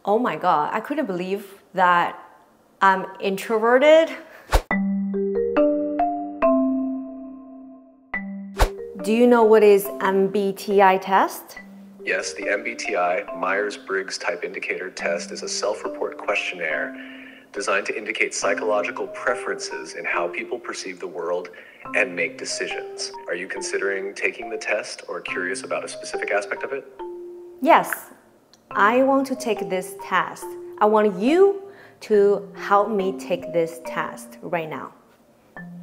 Oh my God, I couldn't believe that I'm introverted. Do you know what is MBTI test? Yes, the MBTI, Myers-Briggs Type Indicator test is a self-report questionnaire designed to indicate psychological preferences in how people perceive the world and make decisions. Are you considering taking the test or curious about a specific aspect of it? Yes, I want to take this test. I want you to help me take this test right now.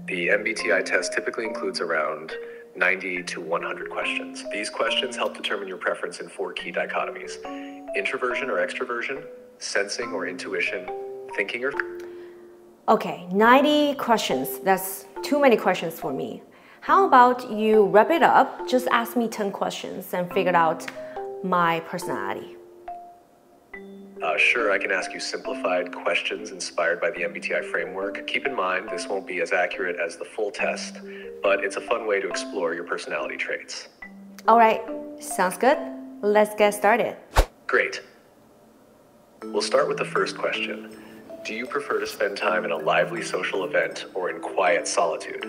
The MBTI test typically includes around 90 to 100 questions. These questions help determine your preference in 4 key dichotomies: introversion or extroversion, sensing or intuition, thinking or... Okay, 90 questions. That's too many questions for me. How about you wrap it up? Just ask me 10 questions and figure out my personality. Sure, I can ask you simplified questions inspired by the MBTI framework. Keep in mind, this won't be as accurate as the full test, but it's a fun way to explore your personality traits. All right, sounds good. Let's get started. Great. We'll start with the first question. Do you prefer to spend time in a lively social event or in quiet solitude?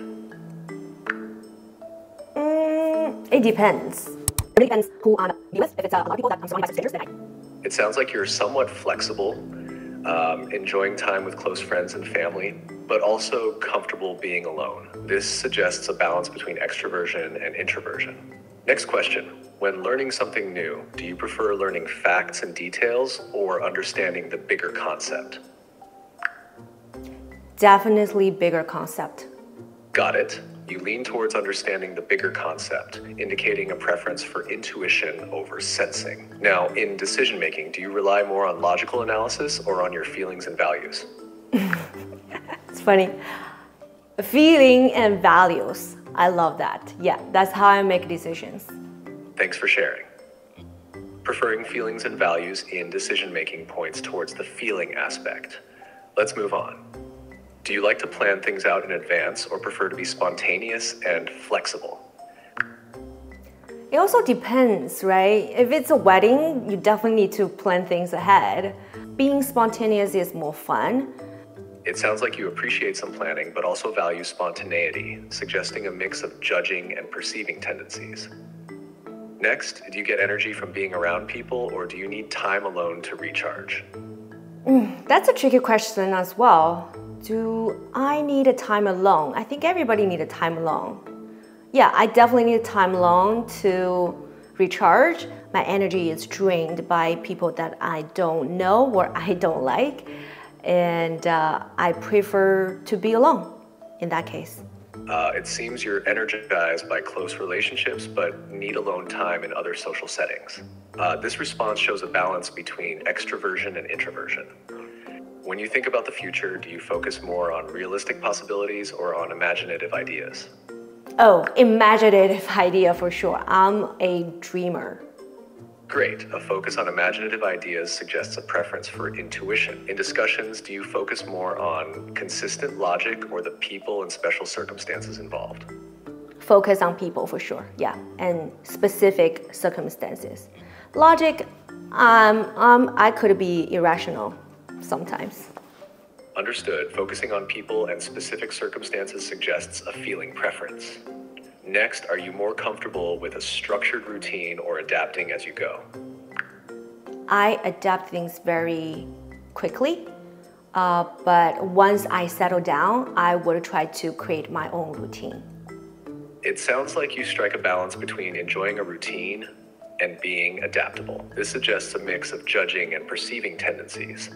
It depends. It depends who I'm with. If it's a lot of people that I'm surrounded by strangers, then It sounds like you're somewhat flexible, enjoying time with close friends and family, but also comfortable being alone. This suggests a balance between extroversion and introversion. Next question. When learning something new, do you prefer learning facts and details or understanding the bigger concept? Definitely bigger concept. Got it. You lean towards understanding the bigger concept, indicating a preference for intuition over sensing. Now, in decision-making, do you rely more on logical analysis or on your feelings and values? It's funny. Feeling and values. I love that. Yeah, that's how I make decisions. Thanks for sharing. Preferring feelings and values in decision-making points towards the feeling aspect. Let's move on. Do you like to plan things out in advance or prefer to be spontaneous and flexible? It also depends, right? If it's a wedding, you definitely need to plan things ahead. Being spontaneous is more fun. It sounds like you appreciate some planning, but also value spontaneity, suggesting a mix of judging and perceiving tendencies. Next, do you get energy from being around people, or do you need time alone to recharge? That's a tricky question as well. Do I need a time alone? I think everybody needs a time alone. Yeah, I definitely need time alone to recharge. My energy is drained by people that I don't know or I don't like. And I prefer to be alone in that case. It seems you're energized by close relationships, but need alone time in other social settings. This response shows a balance between extroversion and introversion. When you think about the future, do you focus more on realistic possibilities or on imaginative ideas? Oh, imaginative idea for sure. I'm a dreamer. Great. A focus on imaginative ideas suggests a preference for intuition. In discussions, do you focus more on consistent logic or the people and special circumstances involved? Focus on people for sure, yeah, and specific circumstances. Logic, I could be irrational sometimes. Understood. Focusing on people and specific circumstances suggests a feeling preference. Next, are you more comfortable with a structured routine or adapting as you go? I adapt things very quickly, but once I settle down, I would try to create my own routine. It sounds like you strike a balance between enjoying a routine and being adaptable. This suggests a mix of judging and perceiving tendencies.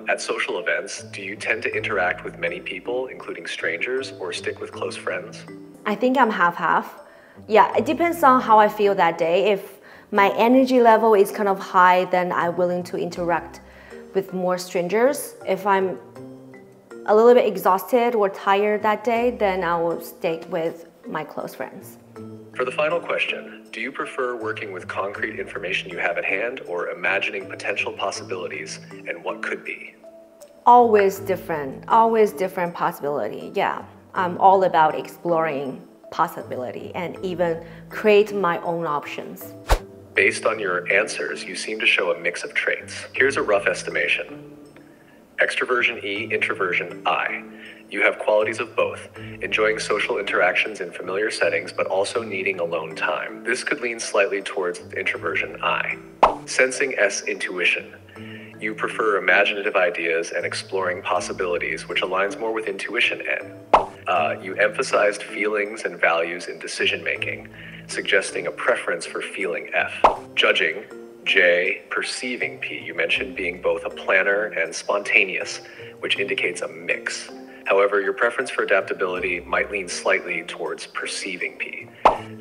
At social events, do you tend to interact with many people, including strangers, or stick with close friends? I think I'm half-half. Yeah, it depends on how I feel that day. If my energy level is kind of high, then I'm willing to interact with more strangers. If I'm a little bit exhausted or tired that day, then I will stick with my close friends. For the final question, do you prefer working with concrete information you have at hand or imagining potential possibilities and what could be? Always different possibility. Yeah, I'm all about exploring possibility and even create my own options. Based on your answers, you seem to show a mix of traits. Here's a rough estimation. Extroversion E, introversion I. You have qualities of both, enjoying social interactions in familiar settings, but also needing alone time. This could lean slightly towards introversion I. Sensing S, intuition. You prefer imaginative ideas and exploring possibilities, which aligns more with intuition N. You emphasized feelings and values in decision-making, suggesting a preference for feeling F. Judging J, perceiving P. You mentioned being both a planner and spontaneous, which indicates a mix. However, your preference for adaptability might lean slightly towards perceiving P.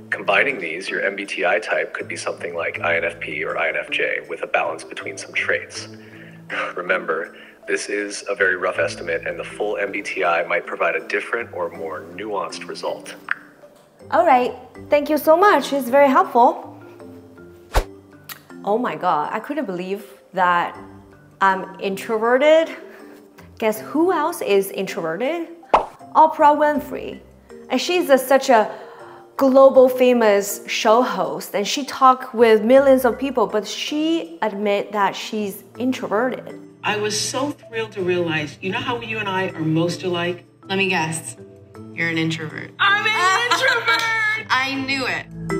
Combining these, your MBTI type could be something like INFP or INFJ with a balance between some traits. Remember, this is a very rough estimate, and the full MBTI might provide a different or more nuanced result. All right, thank you so much. It's very helpful. Oh my God, I couldn't believe that I'm introverted. Guess who else is introverted? Oprah Winfrey. And she's such a global famous show host, and she talks with millions of people, but she admits that she's introverted. I was so thrilled to realize, you know how you and I are most alike? Let me guess. You're an introvert. I'm an introvert! I knew it.